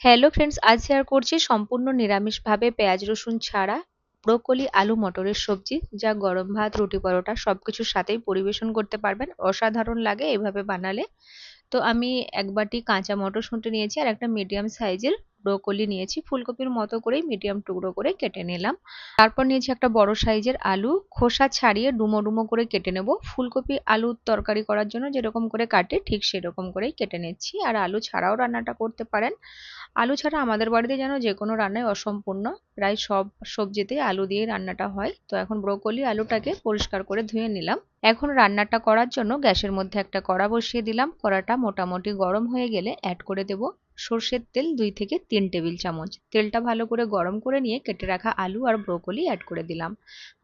Hello friends, আজ share করছি সম্পূর্ণ নিরামিষভাবে পেঁয়াজ রসুন ছাড়া ব্রোকলি আলু মটরের সবজি, যা গরম ভাত রুটি পরোটা সবকিছুর সাথেই পরিবেশন করতে পারবেন। অসাধারণ লাগে এভাবে বানালে। তো আমি এক বাটি কাঁচা মটরশুঁটি নিয়েছি আর একটা মিডিয়াম সাইজের ব্রোকলি নিয়েছি, ফুলকপির মতো করেই মিডিয়াম টুকরো করে কেটে নিলাম। তারপর নিয়েছি একটা বড় সাইজের আলু, খোসা ছাড়িয়ে ডুমো ডুমো করে কেটে নেব। ফুলকপি আলুর তরকারি করার জন্য যেরকম করে কাটে ঠিক সেরকম করেই কেটে নিচ্ছি। আর আলু ছাড়াও রান্নাটা করতে পারেন। আলু ছাড়া আমাদের বাড়িতে যেন যে কোনো রান্নাই অসম্পূর্ণ, প্রায় সব সবজিতেই আলু দিয়ে রান্নাটা হয়। তো এখন ব্রোকলি আলুটাকে পরিষ্কার করে ধুয়ে নিলাম। এখন রান্নাটা করার জন্য গ্যাসের মধ্যে একটা কড়া বসিয়ে দিলাম। কড়াটা মোটামুটি গরম হয়ে গেলে অ্যাড করে দেব সর্ষের তেল 2 থেকে 3 টেবিল চামচ। তেলটা ভালো করে গরম করে নিয়ে কেটে রাখা আলু আর ব্রোকলি অ্যাড করে দিলাম।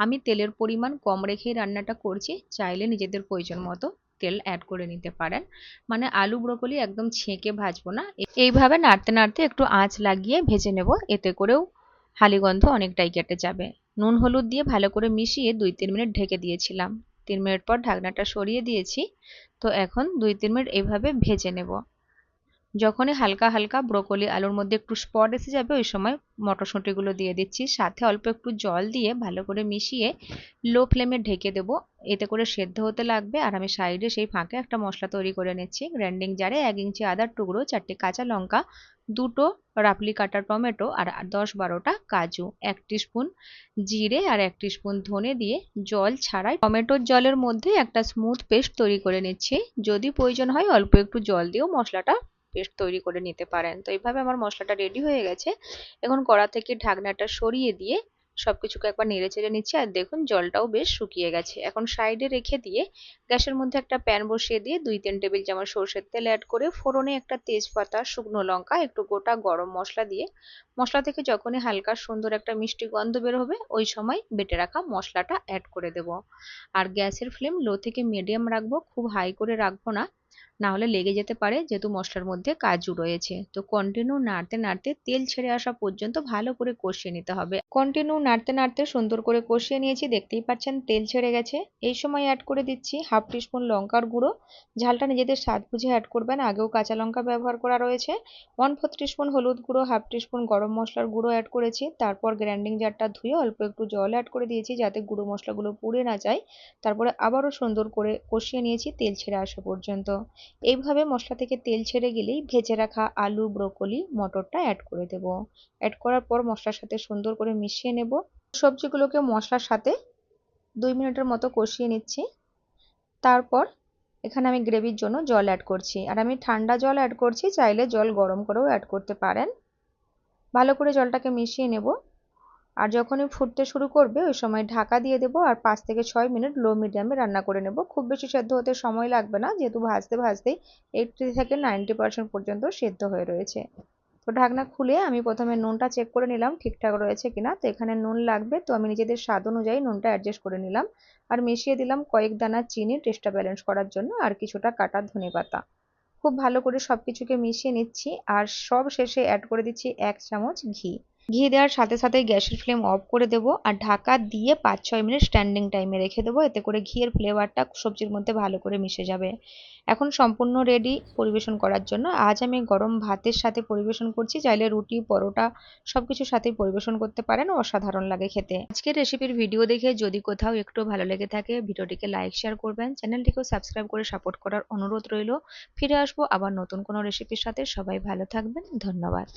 আমি তেলের পরিমাণ কম রেখেই রান্নাটা করছি, চাইলে নিজেদের প্রয়োজন মতো তেল অ্যাড করে নিতে পারেন। মানে আলু ব্রোকলি একদম ছেঁকে ভাজবো না, এইভাবে নাড়তে নাড়তে একটু আঁচ লাগিয়ে ভেজে নেব। এতে করেও হালি গন্ধ অনেকটাই কেটে যাবে। নুন হলুদ দিয়ে ভালো করে মিশিয়ে 2-3 মিনিট ঢেকে দিয়েছিলাম। 3 মিনিট পর ঢাকনাটা সরিয়ে দিয়েছি। তো এখন 2-3 মিনিট এইভাবে ভেজে নেব। যখনই হালকা হালকা ব্রোকলি আলুর মধ্যে একটু স্পট এসে যাবে, ওই সময় মটরশুঁটিগুলো দিয়ে দিচ্ছি, সাথে অল্প একটু জল দিয়ে ভালো করে মিশিয়ে লো ফ্লেমে ঢেকে দেবো। এতে করে সেদ্ধ হতে লাগবে। আর আমি সাইডে সেই ফাঁকে একটা মশলা তৈরি করে নিচ্ছি। গ্রাইন্ডিং জারে 1 ইঞ্চি আদার টুকরো, 4টে কাঁচা লঙ্কা, 2টো রাফলি কাটা টমেটো আর 10-12টা কাজু, 1 টিস্পুন জিরে আর 1 টিস্পুন ধনে দিয়ে জল ছাড়াই টমেটোর জলের মধ্যে একটা স্মুথ পেস্ট তৈরি করে নিচ্ছি। যদি প্রয়োজন হয় অল্প একটু জল দিয়েও মশলাটা পেস্ট তৈরি করে নিতে পারেন। তো এইভাবে আমার মশলাটা রেডি হয়ে গেছে। এখন কড়া থেকে ঢাকনাটা সরিয়ে দিয়ে সবকিছুকে একবার নেড়ে চেড়ে নিচ্ছি। আর দেখুন জলটাও বেশ শুকিয়ে গেছে। এখন সাইডে রেখে দিয়ে গ্যাসের মধ্যে একটা প্যান বসিয়ে দিয়ে 2-3 টেবিল চামচ সরষের তেল অ্যাড করে ফোড়নে একটা তেজপাতা, শুকনো লঙ্কা, একটু গোটা গরম মশলা দিয়ে মশলা থেকে যখনই হালকা সুন্দর একটা মিষ্টি গন্ধ বের হবে, ওই সময় বেটে রাখা মশলাটা অ্যাড করে দেব। আর গ্যাসের ফ্লেম লো থেকে মিডিয়াম রাখবো, খুব হাই করে রাখবো না, না হলে লেগে যেতে পারে, যেহেতু মশলার মধ্যে কাজু রয়েছে। তো কন্টিনিউ নাড়তে নাড়তে তেল ছেড়ে আসা পর্যন্ত ভালো করে কষিয়ে নিতে হবে। কন্টিনিউ নাড়তে নাড়তে সুন্দর করে কষিয়ে নিয়েছি, দেখতেই পাচ্ছেন তেল ছেড়ে গেছে। এই সময় অ্যাড করে দিচ্ছি হাফ টিস্পুন লঙ্কার গুঁড়ো। ঝালটা নিজেদের স্বাদ বুঝে অ্যাড করবেন, আগেও কাঁচা লঙ্কা ব্যবহার করা রয়েছে। 1/4 টিস্পুন হলুদ গুঁড়ো, হাফ টিস্পুন গরম মশলার গুঁড়ো অ্যাড করেছি। তারপর গ্রাইন্ডিং জারটা ধুয়ে অল্প একটু জল অ্যাড করে দিয়েছি, যাতে গুঁড়ো মশলাগুলো পুড়ে না যায়। তারপরে আবারও সুন্দর করে কষিয়ে নিয়েছি তেল ছেড়ে আসা পর্যন্ত। এইভাবে মশলা থেকে তেল ছেড়ে গেলেই ভেজে রাখা আলু ব্রোকলি মটরটা অ্যাড করে দেব। অ্যাড করার পর মশলার সাথে সুন্দর করে মিশিয়ে নেব। সবজিগুলোকে মশলার সাথে 2 মিনিটের মতো কষিয়ে নিচ্ছি। তারপর এখানে আমি গ্রেভির জন্য জল অ্যাড করছি, আর আমি ঠান্ডা জল অ্যাড করছি, চাইলে জল গরম করেও অ্যাড করতে পারেন। ভালো করে জলটাকে মিশিয়ে নেব। আর যখনই ফুটতে শুরু করবে ওই সময় ঢাকা দিয়ে দেবো, আর 5 থেকে 6 মিনিট লো মিডিয়ামে রান্না করে নেব। খুব বেশি সেদ্ধ হতে সময় লাগবে না, যেহেতু ভাজতে ভাজতেই 80 থেকে 90% পর্যন্ত সেদ্ধ হয়ে রয়েছে। তো ঢাকনা খুলে আমি প্রথমে নুনটা চেক করে নিলাম ঠিকঠাক রয়েছে কিনা। তো এখানে নুন লাগবে, তো আমি নিজেদের স্বাদ অনুযায়ী নুনটা অ্যাডজাস্ট করে নিলাম। আর মিশিয়ে দিলাম কয়েক দানা চিনি টেস্টটা ব্যালেন্স করার জন্য, আর কিছুটা কাটা ধনেপাতা। খুব ভালো করে সবকিছুকে মিশিয়ে নিচ্ছি। আর সব শেষে অ্যাড করে দিচ্ছি 1 চামচ ঘি। ঘি দেওয়ার সাথে সাথে গ্যাসের ফ্লেম অফ করে দেবো, আর ঢাকা দিয়ে 5-6 মিনিট স্ট্যান্ডিং টাইমে রেখে দেবো। এতে করে ঘিয়ের ফ্লেভারটা সবজির মধ্যে ভালো করে মিশে যাবে। এখন সম্পূর্ণ রেডি পরিবেশন করার জন্য। আজ আমি গরম ভাতের সাথে পরিবেশন করছি, চাইলে রুটি পরোটা সবকিছুর সাথেই পরিবেশন করতে পারেন, অসাধারণ লাগে খেতে। আজকের রেসিপির ভিডিও দেখে যদি কোথাও একটু ভালো লেগে থাকে ভিডিওটিকে লাইক শেয়ার করবেন, চ্যানেলটিকেও সাবস্ক্রাইব করে সাপোর্ট করার অনুরোধ রইল। ফিরে আসবো আবার নতুন কোনো রেসিপির সাথে। সবাই ভালো থাকবেন, ধন্যবাদ।